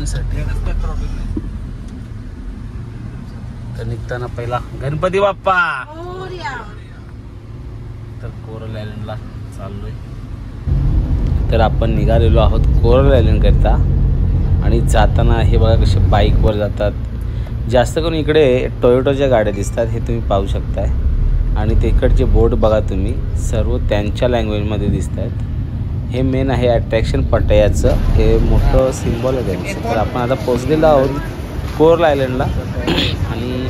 दर्शनासाठी. तर निघताना पहिला गणपती बाप्पा. तर कोरल आयलंडला चाललोय. तर आपण निघालेलो आहोत कोरल आयलंड करता. आणि जाताना हे बघा कसे बाईकवर जातात. जास्त करून इकडे टोयोटाच्या गाड्या दिसतात, हे तुम्ही पाहू शकताय. आणि तिकडचे बोर्ड बघा तुम्ही, सर्व त्यांच्या लँग्वेजमध्ये दिसत आहेत. हे मेन आहे अट्रॅक्शन पटयाचं, हे मोठं सिम्बॉल आहे त्यांचं. तर आपण आता पोहोचलेलो आहोत कोरल आयलंडला. आणि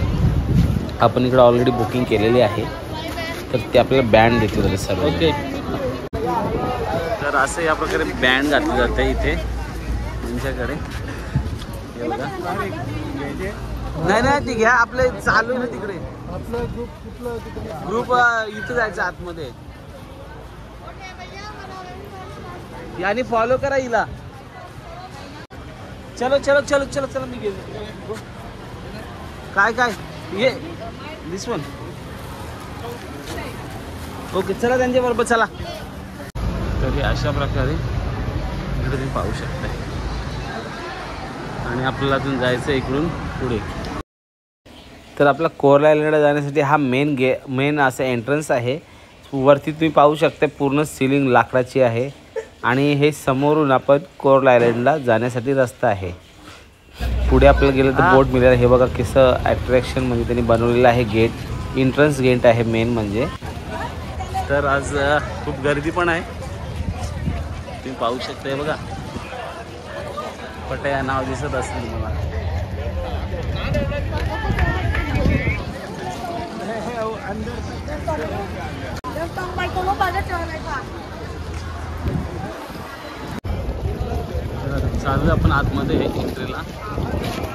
आपण इकडे ऑलरेडी बुकिंग केलेली आहे. तर ते आपल्याला बँड देतील सर्व. ओके. तर असं या प्रकारे बँड घातली जाते इथे तुमच्याकडे. हे बघा. नाही नाही, ती घ्या, आपले चालू आहे ना तिकडे. ग्रुप इथे जायचं आतमध्ये. यानी फॉलो करा हिला. चलो चलो चलो चलो चलो. मी गेलो. काय काय ये दिस वन. ओके चला त्यांच्या बरोबर चला. तरी अशा प्रकारे इकडे तुम्ही पाहू शकता. आणि आपल्याला अजून जायचं इकडून पुढे. तर आपला कोरल आयलंडला जाण्यासाठी हा मेन असं एंट्रन्स आहे. वरती तुम्ही पाहू शकता पूर्ण सिलिंग लाकडाची आहे. आणि हे समोरून आपण कोरल आयलंडला जाण्यासाठी रस्ता आहे. पुढे आपल्याला गेलं तर बोट मिळेल. हे बघा कसं अट्रॅक्शन म्हणजे त्यांनी बनवलेलं आहे. गेट, एंट्रन्स गेट आहे मेन म्हणजे. तर आज खूप गर्दी पण आहे, तुम्ही पाहू शकता. बघा पटया नाव दिसत असेल मला. चालू आपण आतमध्ये एंट्रीला.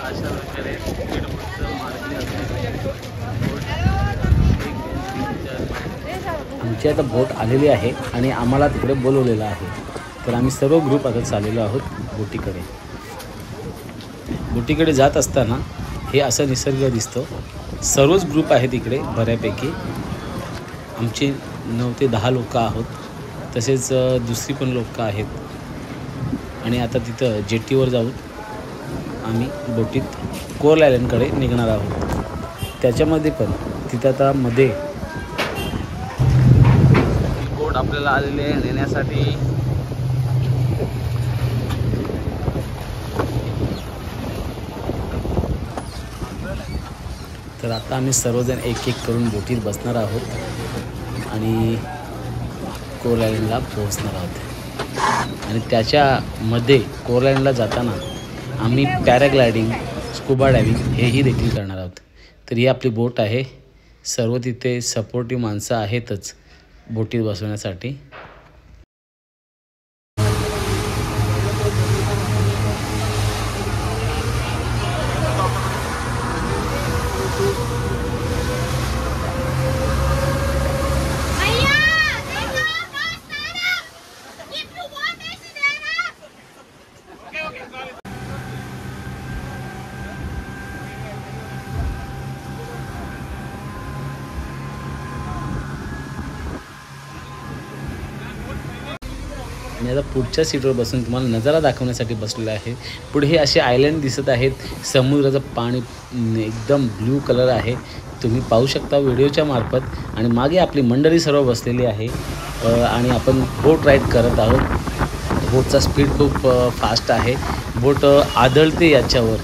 अशा प्रकारे आमची आता बोट आलेली आहे आणि आम्हाला तिकडे बोलवलेलं आहे. तर आम्ही सर्व ग्रुप आता चाललेलो आहोत बोटीकडे. बोटीकडे जात असताना हे असं निसर्ग दिसतो. सर्वच ग्रुप आहेत इकडे बऱ्यापैकी. आमचे 9 ते 10 लोक आहोत. तसेच दुसरी पण लोक आहेत. आणि आता तिथं जेटीवर जाऊन आम्ही बोटीत कोरल आयलंडकडे निघणार आहोत. त्याच्यामध्ये पण तिथं आता मध्ये बोट आपल्याला आलेले आहे नेण्यासाठी. तर आता आम्ही सर्वजण एक एक करून बोटीत बसणार आहोत आणि कोरल आयलंडला पोहोचणार आहोत. आणि त्याच्यामध्ये कोरल आयलंडला जाताना आम्ही पॅराग्लायडिंग, स्कुबा डायव्हिंग हेही देखील करणार आहोत. तर ही आपली बोट आहे. सर्व तिथे सपोर्टिव्ह माणसं आहेतच बोटीत बसवण्यासाठी. आणि आता पुढच्या सीटवर बसून तुम्हाला नजारा दाखवण्यासाठी बसलेला आहे. पुढे हे असे आयलंड दिसत आहेत. समुद्राचं पाणी एकदम ब्ल्यू कलर आहे, तुम्ही पाहू शकता व्हिडिओच्या मार्फत. आणि मागे आपली मंडळी सर्व बसलेली आहे. आणि आपण बोट राईड करत आहोत. बोटचा स्पीड खूप फास्ट आहे. बोट आदळते याच्यावर,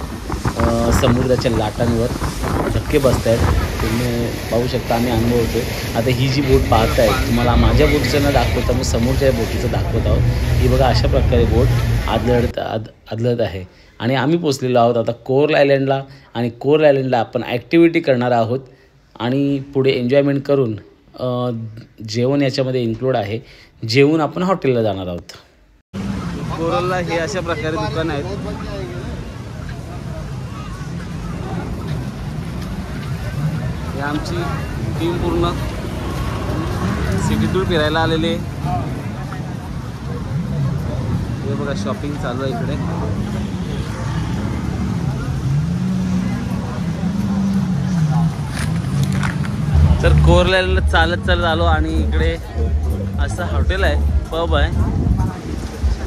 समुद्राच्या लाटांवर धक्के बसत आहेत. तुम्ही पाहू शकता, आम्ही अनुभवतो. आता ही जी बोट पाहत आहे, तुम्हाला माझ्या बोटीचं न दाखवता मी समोरच्या बोटीचं दाखवत आहोत. ही बघा अशा प्रकारे बोट आदळत आहे. आणि आम्ही पोचलेलो आहोत आता कोरल आयलंडला. आणि कोरल आयलंडला आपण ॲक्टिव्हिटी करणार आहोत आणि पुढे एन्जॉयमेंट करून जेवण याच्यामध्ये इन्क्लूड आहे. जेवून आपण हॉटेलला जाणार आहोत. कोरलला हे अशा प्रकारे दुकान आहेत. हे आमची टीम पूर्ण सिटी टूर फिरायला आलेले. हे बघा शॉपिंग चालू आहे इकडे. तर कोरल आयलंडला चालत आलो आणि इकडे असं हॉटेल आहे, पब आहे,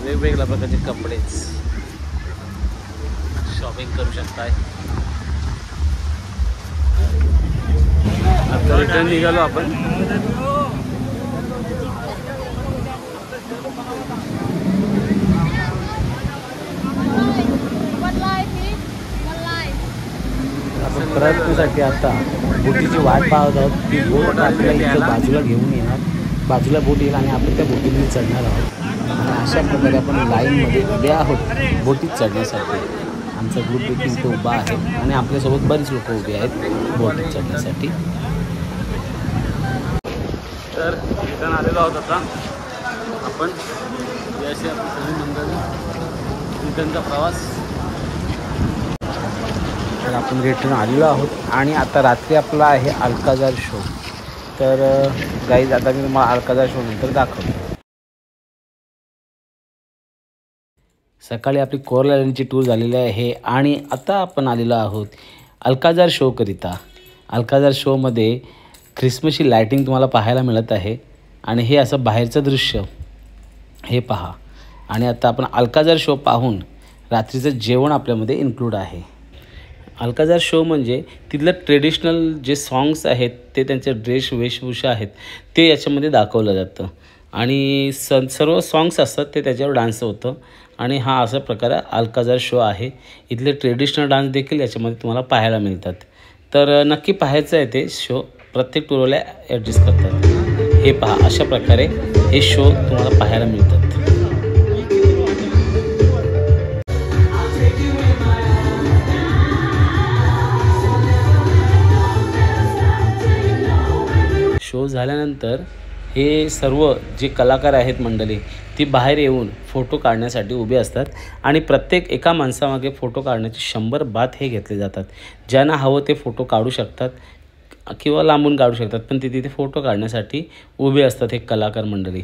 वेगवेगळ्या प्रकारचे कपडेच. शॉपिंग करू शकताय. आता रिटर्न निघालो आपण. आपण प्रयत्नासाठी आता बोटीची वाट पाहत आहोत. ती बोट आपल्याला इथं बाजूला घेऊन येणार, बाजूला बोट येईल आणि आपण त्या बोटीमध्ये चढणार आहोत. आणि अशा प्रकारे आपण लाईनमध्ये उभे आहोत बोटीत चढण्यासाठी. आमचा ग्रुप देखील इथे उभा आहे आणि आपल्यासोबत बरीच लोक उभे आहेत बोटीत चढण्यासाठी. तर रिटर्न आलेलो आहोत आता आपण. याशी आपण सगळी मंडळी रिटर्नचा प्रवास. तर आपण रिटर्न आलेलो आहोत आणि आता रात्री आपला आहे अल्काजार शो. तर गाईज आता मी तुम्हाला अल्काजार शो नंतर दाखवतो. सकाळी आपली कोरल आयलंडची टूर झालेली आहे आणि आता आपण आलेलो आहोत अल्काजार शोकरिता. अल्काजार शोमध्ये ख्रिसमसची लायटिंग तुम्हाला पाहायला मिळत आहे आणि हे असं बाहेरचं दृश्य हे पहा. आणि आता आपण अल्काजार शो पाहून रात्रीचं जेवण आपल्यामध्ये इन्क्लूड आहे. अल्काजार शो म्हणजे तिथलं ट्रेडिशनल जे सॉंग्स आहेत ते त्यांचे वेशभूषा आहेत ते याच्यामध्ये दाखवलं जातं आणि सर्व सॉंग्स असतात ते त्याच्यावर डान्स होतं. आणि हा असा प्रकारे अल्काजार शो आहे. इथले ट्रेडिशनल डान्स देखील याच्यामध्ये तुम्हाला पाहायला मिळतात. तर नक्की पाहायचं आहे ते शो. प्रत्येक टूरला ॲडजस्ट करतात. हे पहा अशा प्रकारे हे शो तुम्हाला पाहायला मिळतात. शो झाल्यानंतर हे सर्व जे कलाकार आहेत मंडळी ती बाहेर येऊन फोटो काढण्यासाठी उभे असतात आणि प्रत्येक एका माणसामागे फोटो काढण्याचे 100 बात हे घेतले जातात. ज्यांना हवं ते फोटो काढू शकतात किंवा लांबून काढू शकतात, पण ते तिथे फोटो काढण्यासाठी उभे असतात हे कलाकार मंडळी.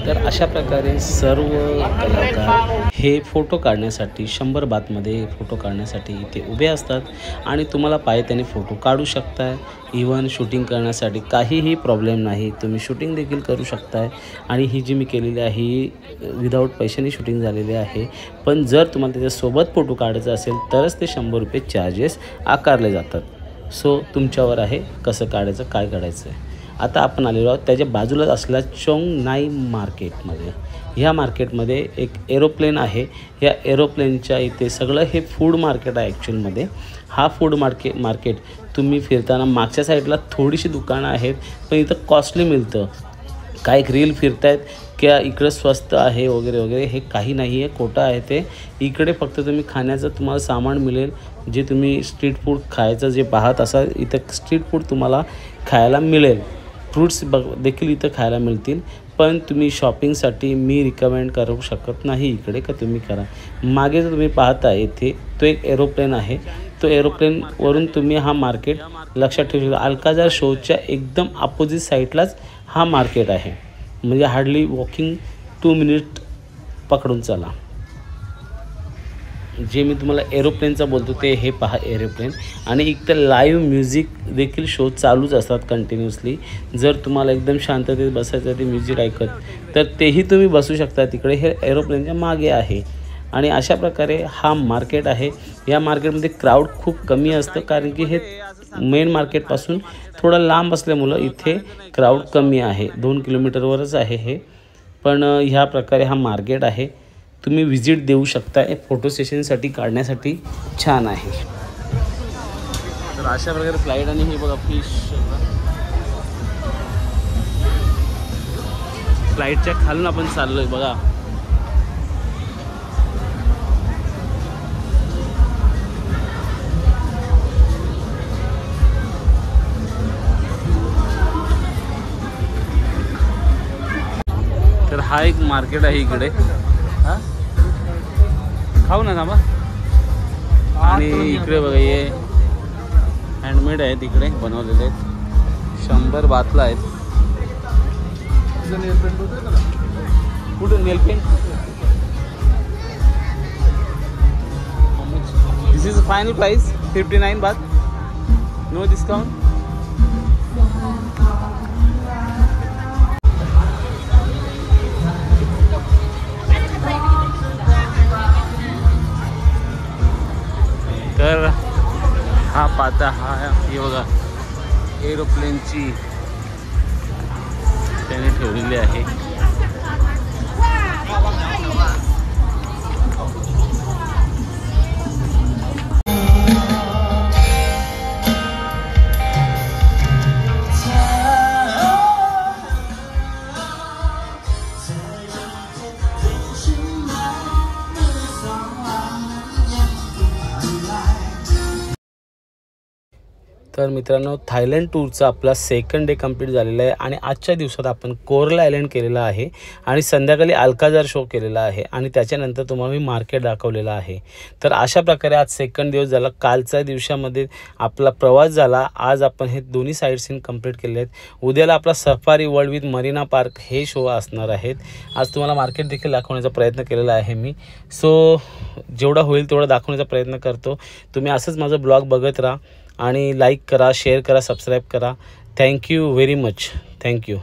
तर अशा प्रकारे सर्व कलाकार हे फोटो काढण्यासाठी 100 बातमध्ये फोटो काढण्यासाठी इथे उभे असतात आणि तुम्हाला पाहिजे त्याने फोटो काढू शकताय. इवन शूटिंग करण्यासाठी काहीही प्रॉब्लेम नाही, तुम्ही शूटिंग देखील करू शकताय. आणि ही जी मी केलेली आहे ही विदाऊट पैशाने शूटिंग झालेली आहे. पण जर तुम्हाला त्याच्यासोबत फोटो काढायचा असेल तरच ते 100 रुपये चार्जेस आकारले जातात. सो तुमच्यावर आहे कसं काढायचं, काय काढायचं आहे. आता आपण आलेलो आहोत त्याच्या बाजूलाच असलेल्या चोंगनाई मार्केटमध्ये. ह्या मार्केटमध्ये एक एरोप्लेन आहे. ह्या एरोप्लेनच्या इथे सगळं हे फूड मार्केट आहे ॲक्च्युअलमध्ये. हा फूड मार्केट तुम्ही फिरताना मागच्या साईडला थोडीशी दुकानं आहेत पण इथं कॉस्टली मिळतं. काही रील फिरत आहेत की इकडं स्वस्त आहे वगैरे वगैरे, हे काही नाही आहे, खोटं आहे ते. इकडे फक्त तुम्ही खाण्याचं तुम्हाला सामान मिळेल. जे तुम्ही स्ट्रीट फूड खायचं जे पाहत असाल इथं स्ट्रीट फूड तुम्हाला खायला मिळेल. फ्रूट्स देखील इथं खायला मिळतील. पण तुम्ही शॉपिंगसाठी मी रिकमेंड करू शकत नाही इकडे का तुम्ही करा. मागे जर तुम्ही पाहता इथे तो एक एरोप्लेन आहे तो एरोप्लेनवरून तुम्ही हा मार्केट लक्षात ठेवू शकता. अल्काजार शोच्या एकदम अपोजिट साईडलाच हा मार्केट आहे. म्हणजे हार्डली वॉकिंग 2 मिनिट पकडून चला. जे मी तुम्हाला एरोप्लेनचा बोलतो ते हे पहा एरोप्लेन. आणि एक तर लाईव्ह म्युझिक देखील शो चालूच असतात कंटिन्युअसली. जर तुम्हाला एकदम शांततेत बसायचं ते म्युझिक ऐकत तर तेही तुम्ही बसू शकता तिकडे. हे एरोप्लेनच्या मागे आहे. आणि अशा प्रकारे हा मार्केट आहे. या मार्केटमध्ये क्राऊड खूप कमी असतं कारण की हे मेन मार्केटपासून थोडं लांब असल्यामुळं इथे क्राऊड कमी आहे. 2 किलोमीटरवरच आहे हे. पण ह्या प्रकारे हा मार्केट आहे. तुम्ही विजिट देऊ शकता. फोटो सेशनसाठी काढण्यासाठी छान आहे. तर अशा प्रकारे फ्लाईट आणि हे बघा फिश फ्लाईटच्या खालून आपण चाललोय बघा. तर हा एक मार्केट आहे इकडे. हा खाऊ ना थांबा. आणि इकडे बघा हे हँडमेड आहेत इकडे बनवलेले आहेत. 100 बातला आहेत. कुठं nail paint. This is final price 59 baht. No discount. तर हा पाता हा हे बघा एरोप्लेनची त्याने ठेवलेली आहे. तर मित्रांनो थायलंड टूरचा आपला 2nd डे कंप्लीट झालेला आहे. आणि आजच्या दिवसात आपण कोरल आयलंड केलेला आहे आणि संध्याकाळी अल्काजार शो केलेला आहे आणि त्याच्यानंतर तुम्हाला मी मार्केट दाखवलेला आहे. तर अशा प्रकारे आज 2nd दिवस झाला. कालच्या दिवसामध्ये आपला प्रवास झाला. आज आपण हे दोन्ही साईड सीन कंप्लीट केले आहेत. उद्याला आपला safari world with marina park हे शो असणार आहेत. आज तुम्हाला मार्केट देखील दाखवण्याचा प्रयत्न केलेला आहे मी. सो जेवढा होईल तेवढा दाखवण्याचा प्रयत्न करतो. तुम्ही असंच माझं ब्लॉग बघत राहा आणि लाईक करा, शेअर करा, सबस्क्राईब करा. Thank you very much. थँक्यू.